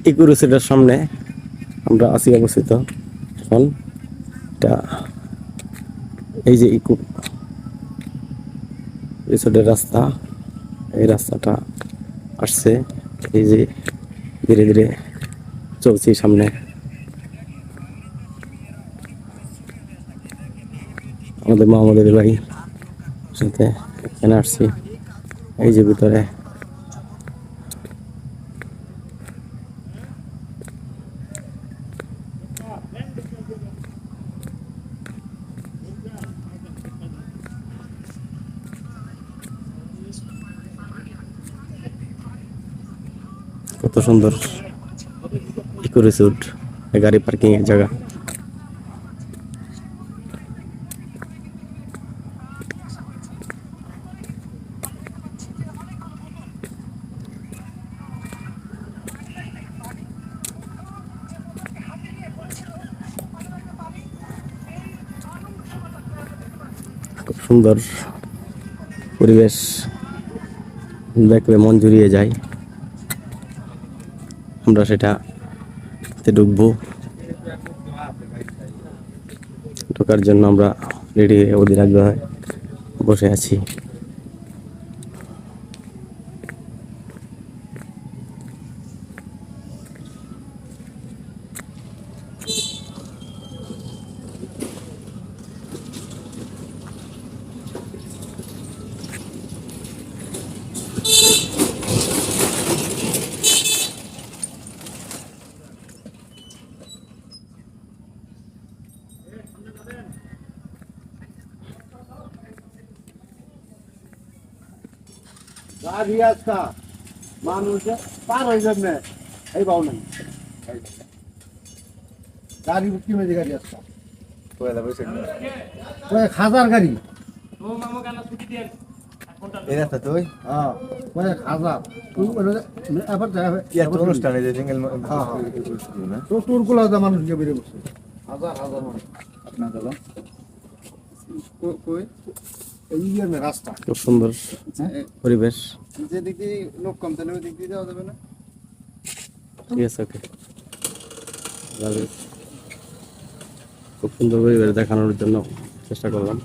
Eco রিসোর্টের সামনে আমরা আছি অবস্থিত এখন। এটা এই যে ইকো রিসোর্টের রাস্তা, এই রাস্তাটা আসছে, এই যে ধীরে ধীরে চলছি সামনে। আমাদের মোহাম্মদের ভাই সাথে এখানে আসছি, এই যে ভিতরে কত সুন্দর ইকো রিসোর্ট, গাড়ি পার্কিং এর জায়গা। খুব সুন্দর পরিবেশ, দেখলে মন জুড়িয়ে যায়। আমরা সেটাতে ঢুকবো, ঢোকার জন্য আমরা রেডি হয়ে অধীর আগ্রহে বসে আছি। গাড়ি আসতা মানুষ পার হয়ে যাবে এই বাউ নাই গাড়ি কি হয়েছে গাড়ি আসতা খাজার গাড়ি এই রাস্তা তুই হ্যাঁ খাজার অনুষ্ঠানে যে সিঙ্গেল তোর গুলো মানুষ গিয়ে বেরিয়ে বসে হাজার হাজার মানুষ আপনার দাদা রাস্তা খুব সুন্দর পরিবেশ। যে দিক দিয়ে লোক কম তাহলে ওই দিক দিয়ে যাওয়া যাবে না। ঠিক আছে, ওকে। খুব সুন্দর পরিবেশ দেখানোর জন্য চেষ্টা করলাম।